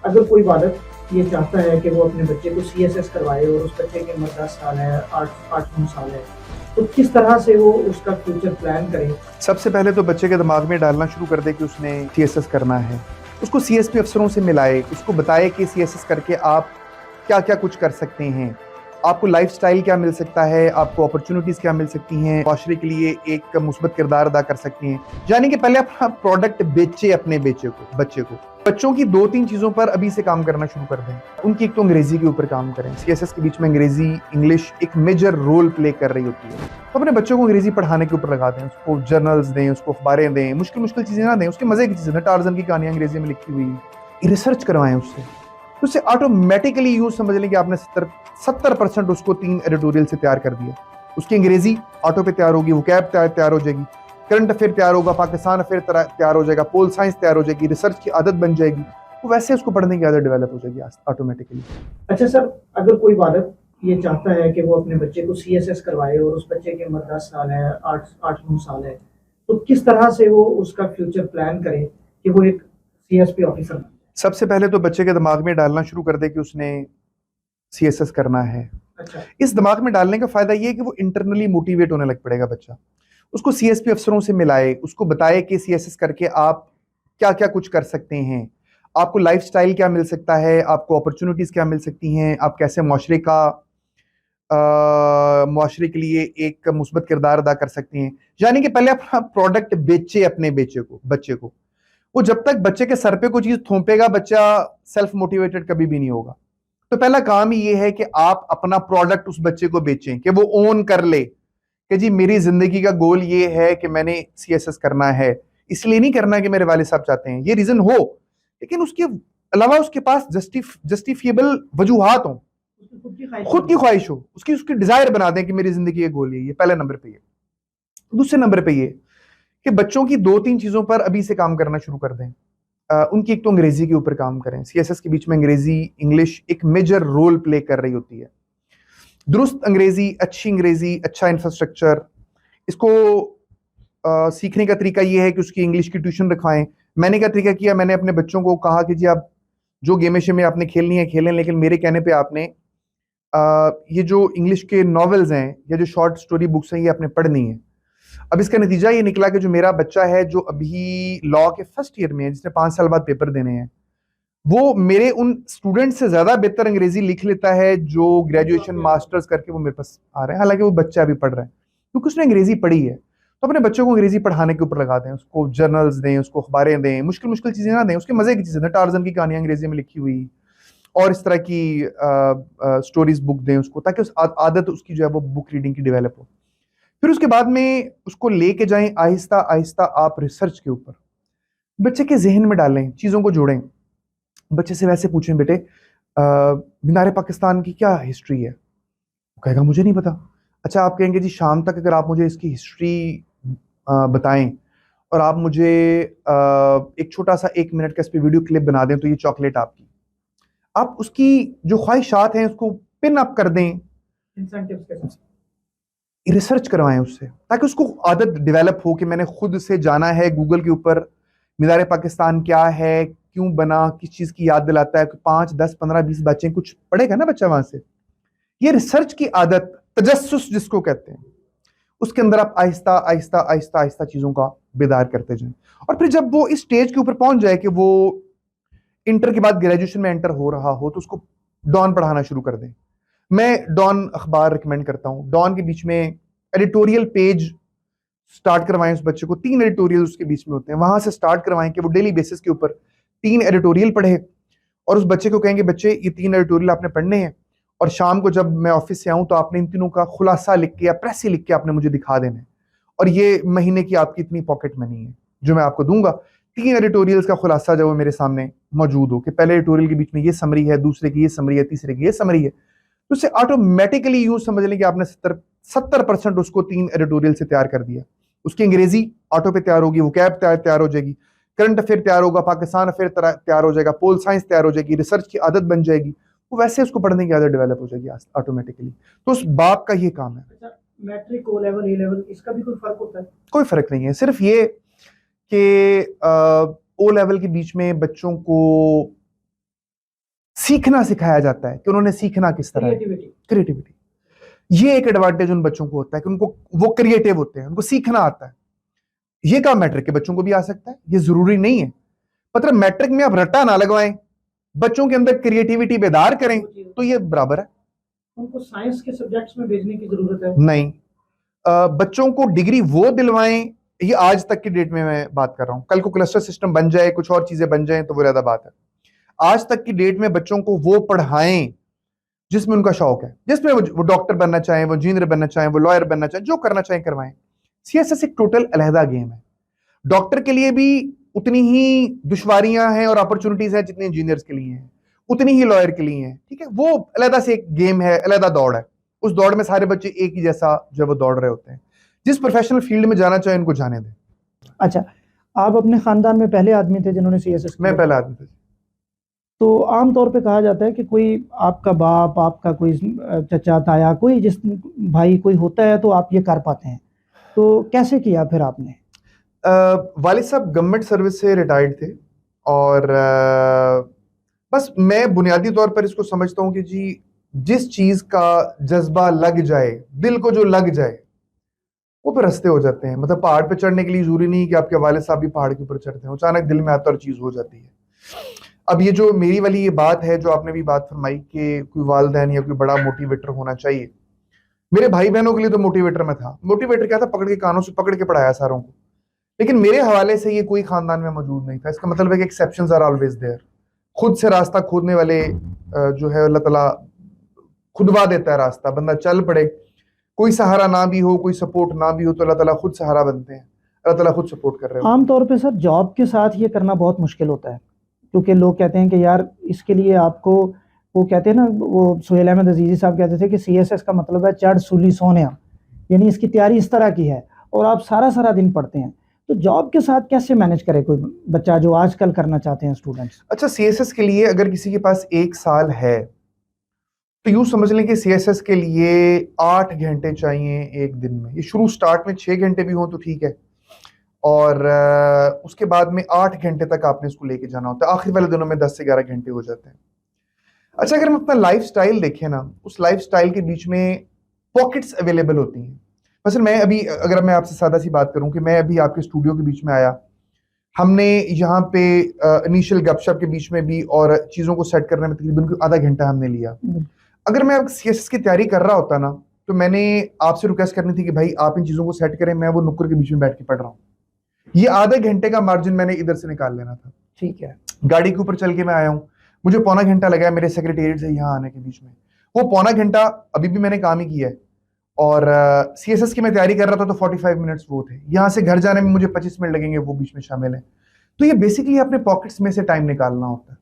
अगर कोई वालिद ये चाहता है कि वो अपने बच्चे को सीएसएस करवाए और उस बच्चे की उम्र 10 साल है, 8-9 साल है, तो किस तरह से वो उसका फ्यूचर प्लान करे? सबसे पहले तो बच्चे के दिमाग में डालना शुरू कर दे कि उसने सीएसएस करना है। उसको सीएसपी अफसरों से मिलाए, उसको बताए कि सीएसएस करके आप क्या-क्या कुछ कर सकते हैं। आपको लाइफ़स्टाइल क्या मिल सकता है, आपको अपॉर्च्युनिटीज़ क्या मिल सकती हैं, माशरे के लिए एक मुस्बत किरदार अदा कर सकती हैं। यानी कि पहले अपना प्रोडक्ट बेचे अपने बच्चे को। बच्चों की 2-3 चीज़ों पर अभी से काम करना शुरू कर दें। उनकी एक तो अंग्रेज़ी के ऊपर काम करें। सीएसएस के बीच में अंग्रेज़ी, इंग्लिश एक मेजर रोल प्ले कर रही होती है। तो अपने बच्चों को अंग्रेज़ी पढ़ाने के ऊपर लगा दें, उसको जर्नल्स दें, उसको अखबारें दें, मुश्किल-मुश्किल चीज़ें ना दें, उसके मज़े की चीज़ें दें। टार्ज़न की कहानियाँ अंग्रेज़ी में लिखी हुई, रिसर्च करवाएँ उससे। तो उससे ऑटोमेटिकली यूँ समझ लें कि आपने 70% उसको 3 एडिटोरियल से तैयार कर दिया। उसकी अंग्रेज़ी ऑटो पे तैयार होगी, वोकैब तैयार हो जाएगी, करंट अफेयर तैयार होगा, पाकिस्तान अफेयर तैयार हो जाएगा, पोल साइंस तैयार हो जाएगी, रिसर्च की आदत बन जाएगी। तो वैसे उसको पढ़ने की आदत डेवलप हो जाएगी ऑटोमेटिकली। अच्छा सर, अगर कोई वालिद ये चाहता है कि वो अपने बच्चे को सीएसएस करवाए और उस बच्चे की उम्र 10 साल है, 8-9 साल है, तो किस तरह से वो उसका फ्यूचर प्लान करे कि वो एक सीएसपी ऑफिसर बने? सबसे पहले तो बच्चे के दिमाग में डालना शुरू कर दे कि उसने सीएसएस करना है। अच्छा। इस दिमाग में डालने का फ़ायदा ये है कि वो इंटरनली मोटिवेट होने लग पड़ेगा बच्चा। उसको सीएसपी अफसरों से मिलाए, उसको बताए कि सीएसएस करके आप क्या-क्या कुछ कर सकते हैं। आपको लाइफ़स्टाइल क्या मिल सकता है, आपको अपॉर्च्युनिटीज़ क्या मिल सकती हैं, आप कैसे मुआशरे के लिए एक मुस्बत किरदार अदा कर सकते हैं। यानी कि पहले अपना प्रोडक्ट बेचे अपने बच्चे को। वो जब तक बच्चे के सर पे कोई चीज़ थोपेगा, बच्चा सेल्फ मोटिवेटेड कभी भी नहीं होगा। तो पहला काम ही ये है कि आप अपना प्रोडक्ट उस बच्चे को बेचें, कि वो ओन कर ले कि जी मेरी जिंदगी का गोल ये है कि मैंने सीएसएस करना है। इसलिए नहीं करना कि मेरे वालिद साहब चाहते हैं, ये रीजन हो, लेकिन उसके अलावा उसके पास जस्टिफिएबल वजूहात हों, उसकी खुद की ख्वाहिश खुद की ख्वाहिश हो, उसकी उसकी डिजायर बना दें कि मेरी जिंदगी का गोल ये पहले नंबर पे ये। दूसरे नंबर पे ये कि बच्चों की 2-3 चीजों पर अभी से काम करना शुरू कर दें। उनकी एक तो अंग्रेजी के ऊपर काम करें। सीएसएस के बीच में अंग्रेजी, इंग्लिश एक मेजर रोल प्ले कर रही होती है। दुरुस्त अंग्रेजी, अच्छी अंग्रेजी, अच्छा इंफ्रास्ट्रक्चर, इसको सीखने का तरीका ये है कि उसकी इंग्लिश की ट्यूशन रखवाएं। मैंने क्या तरीका किया, मैंने अपने बच्चों को कहा कि जी आप जो गेमें शेमें आपने खेलनी है खेलें, लेकिन मेरे कहने पे आपने ये जो इंग्लिश के नॉवेल्स हैं या जो शॉर्ट स्टोरी बुक्स हैं ये आपने पढ़नी है। अब इसका नतीजा ये निकला कि जो मेरा बच्चा है जो अभी लॉ के फर्स्ट ईयर में है, जिसने 5 साल बाद पेपर देने हैं, वो मेरे उन स्टूडेंट से ज्यादा बेहतर अंग्रेजी लिख लेता है जो ग्रेजुएशन मास्टर्स करके वो मेरे पास आ रहे हैं, हालांकि वो बच्चा अभी पढ़ रहा है क्योंकि उसने अंग्रेजी पढ़ी है। तो अपने बच्चों को अंग्रेजी पढ़ाने के ऊपर लगा दें, उसको जर्नल्स दें, उसको अखबारें दें, मुश्किल मुश्किल चीजें ना दें, उसके मजे की चीजें दें। टार्जन की कहानियां अंग्रेजी में लिखी हुई और इस तरह की स्टोरीज बुक दें उसको, ताकि उस आदत उसकी जो है वो बुक रीडिंग की डेवलप हो। फिर उसके बाद में उसको लेके जाएं आहिस्ता आहिस्ता आप रिसर्च के ऊपर, बच्चे के जहन में डालें, चीज़ों को जोड़ें। बच्चे से वैसे पूछें, बेटे मीनार पाकिस्तान की क्या हिस्ट्री है? वो कहेगा मुझे नहीं पता। अच्छा, आप कहेंगे जी शाम तक अगर आप मुझे इसकी हिस्ट्री बताएं और आप मुझे एक छोटा सा 1 मिनट का इस पे वीडियो क्लिप बना दें तो ये चॉकलेट आपकी। आप उसकी जो ख्वाहिशात हैं उसको पिन अप कर दें, इंसेंटिव्स के साथ। रिसर्च करवाएं उससे, ताकि उसको आदत डेवलप हो कि मैंने खुद से जाना है गूगल के ऊपर, मीनार पाकिस्तान क्या है, क्यों बना, किस चीज़ की याद दिलाता है। 5, 10, 15, 20 बच्चे कुछ पढ़ेगा ना बच्चा वहां से। ये रिसर्च की आदत, तजस्सुस जिसको कहते हैं, उसके अंदर आप आहिस्ता आहिस्ता आहिस्ता आहिस्ता चीज़ों का बेदार करते जाएं। और फिर जब वो इस स्टेज के ऊपर पहुंच जाए कि वो इंटर के बाद ग्रेजुएशन में एंटर हो रहा हो, तो उसको डॉन पढ़ाना शुरू कर दें। मैं डॉन अखबार रिकमेंड करता हूँ। डॉन के बीच में एडिटोरियल पेज स्टार्ट करवाएं उस बच्चे को, 3 एडिटोरियल उसके बीच में होते हैं, वहां से स्टार्ट करवाएं कि वो डेली बेसिस के ऊपर 3 एडिटोरियल पढ़े। और उस बच्चे को कहेंगे बच्चे ये 3 एडिटोरियल आपने पढ़ने हैं और शाम को जब मैं ऑफिस से आऊं तो आपने इन तीनों का खुलासा लिख के या प्रेसी लिख के आपने मुझे दिखा देना है, और ये महीने की आपकी इतनी पॉकेट मनी है जो मैं आपको दूंगा। 3 एडिटोरियल्स का खुलासा जब वो मेरे सामने मौजूद हो कि पहले एडिटोरियल के बीच में ये समरी है, दूसरे की ये समरी है, तीसरे की ये समरी है, तो उससे ऑटोमेटिकली यूं समझ लें कि आपने 70% उसको 3 एडिटोरियल से तैयार कर दिया। उसकी अंग्रेजी ऑटो पे तैयार होगी, वोकैब तैयार हो जाएगी, करंट अफेयर तैयार होगा, पाकिस्तान अफेयर तैयार हो जाएगा, पोल साइंस तैयार हो जाएगी, रिसर्च की आदत बन जाएगी। वो वैसे उसको पढ़ने की आदत डेवलप हो जाएगी ऑटोमेटिकली। तो उस बाप का ये काम है। अच्छा, मैट्रिक, ओ लेवल, ए लेवल, इसका भी कोई फर्क होता है? कोई फर्क नहीं है, सिर्फ ये कि ओ लेवल के बीच में बच्चों को सीखना सिखाया जाता है कि उन्होंने सीखना किस तरह है। क्रिएटिविटी, ये एक एडवांटेज उन बच्चों को होता है कि उनको वो क्रिएटिव होते हैं, उनको सीखना आता है। ये काम मैट्रिक के बच्चों को भी आ सकता है, ये जरूरी नहीं है। मतलब मैट्रिक में आप रट्टा ना लगवाएं, बच्चों के अंदर क्रिएटिविटी बेदार करें, तो ये बराबर है। उनको साइंस के सब्जेक्ट्स में भेजने की जरूरत है? नहीं, बच्चों को डिग्री वो दिलवाएं, ये आज तक की डेट में मैं बात कर रहा हूं। कल को क्लस्टर सिस्टम बन जाए, कुछ और चीजें बन जाए तो वो ज्यादा बात है। आज तक की डेट में बच्चों को वो पढ़ाएं जिसमें उनका शौक है, जिसमें वो डॉक्टर बनना चाहें, वो इंजीनियर बनना चाहें, वो लॉयर बनना चाहें, जो करना चाहें करवाएं। सीएसएस एक टोटल अलहदा गेम है। डॉक्टर के लिए भी उतनी ही दुश्वारियां हैं और अपॉर्चुनिटीज हैं जितनी इंजीनियर्स के लिए हैं, उतनी ही लॉयर के लिए हैं। ठीक है, वो अलहदा से एक गेम है, अलहदा दौड़ है। उस दौड़ में सारे बच्चे एक ही जैसा जो वो दौड़ रहे होते हैं। जिस प्रोफेशनल फील्ड में जाना चाहे उनको जाने दें। अच्छा, आप अपने खानदान में पहले आदमी थे जिन्होंने सीएसएस? मैं पहला आदमी था। तो आम तौर पे कहा जाता है कि कोई आपका बाप, आपका कोई चचा, ताया, कोई जिस भाई कोई होता है तो आप ये कर पाते हैं। तो कैसे किया फिर आपने? वालिद साहब गवर्नमेंट सर्विस से रिटायर्ड थे और बस मैं बुनियादी तौर पर इसको समझता हूँ कि जी जिस चीज का जज्बा लग जाए, दिल को जो लग जाए, वो फिर रास्ते हो जाते हैं। मतलब पहाड़ पे चढ़ने के लिए जरूरी नहीं कि आपके वालिद साहब भी पहाड़ के ऊपर चढ़ते हैं, अचानक दिल में आता और चीज हो जाती है। अब ये जो मेरी वाली ये बात है, जो आपने भी बात फरमाई कि कोई वालिदैन या कोई बड़ा मोटिवेटर होना चाहिए, मेरे भाई बहनों के लिए तो मोटिवेटर मैं था। मोटिवेटर क्या था? पकड़ के कानों से पकड़ के पढ़ाया सारों को। लेकिन मेरे हवाले से ये कोई खानदान में मौजूद नहीं था। इसका मतलब है कि एक्सेप्शंस आर ऑलवेज देयर। खुद से रास्ता खोदने वाले जो है अल्लाह ताला खुदवा देता है रास्ता, बंदा चल पड़े। कोई सहारा ना भी हो, कोई सपोर्ट ना भी हो, तो अल्लाह ताला खुद सहारा बनते हैं, अल्लाह ताला खुद सपोर्ट कर रहे हो। आमतौर पे सर जॉब के साथ ये करना बहुत मुश्किल होता है, क्योंकि लोग कहते हैं कि यार इसके लिए आपको, वो कहते हैं ना, वो सुहेल अहमद अजीजी साहब कहते थे कि सीएसएस का मतलब है चढ़ सूली सोनिया, यानी इसकी तैयारी इस तरह की है और आप सारा सारा दिन पढ़ते हैं। तो जॉब के साथ कैसे मैनेज करे कोई बच्चा जो आजकल करना चाहते हैं स्टूडेंट्स? अच्छा, सीएसएस के लिए अगर किसी के पास 1 साल है तो यूं समझ लें कि सीएसएस के लिए 8 घंटे चाहिए एक दिन में। ये शुरू स्टार्ट में 6 घंटे भी हो तो ठीक है, और उसके बाद में 8 घंटे तक आपने इसको लेके जाना होता है। आखिर वाले दिनों में 10 से 11 घंटे हो जाते हैं। अच्छा, अगर हम अपना लाइफ स्टाइल देखें ना, उस लाइफ स्टाइल के बीच में पॉकेट्स अवेलेबल होती हैं। वैसे मैं अभी, अगर मैं आपसे सादा सी बात करूं कि मैं अभी आपके स्टूडियो के बीच में आया, हमने यहाँ पे इनिशियल गपशप के बीच में भी और चीज़ों को सेट करने में तकरीबन आधा घंटा हमने लिया। अगर मैं सीएसएस की तैयारी कर रहा होता ना, तो मैंने आपसे रिक्वेस्ट करनी थी कि भाई आप इन चीज़ों को सेट करें, मैं वो नुक्कर के बीच में बैठ के पढ़ रहा हूँ। ये आधे घंटे का मार्जिन मैंने इधर से निकाल लेना था। ठीक है, गाड़ी के ऊपर चल के मैं आया हूँ, मुझे पौना घंटा लगा है मेरे सेक्रेटेरिएट से यहाँ आने के बीच में। वो पौना घंटा अभी भी मैंने काम ही किया है। और सीएसएस की मैं तैयारी कर रहा था तो 45 मिनट्स वो थे। यहाँ से घर जाने में मुझे 25 मिनट लगेंगे, वो बीच में शामिल है। तो ये बेसिकली अपने पॉकेट्स में से टाइम निकालना होता है।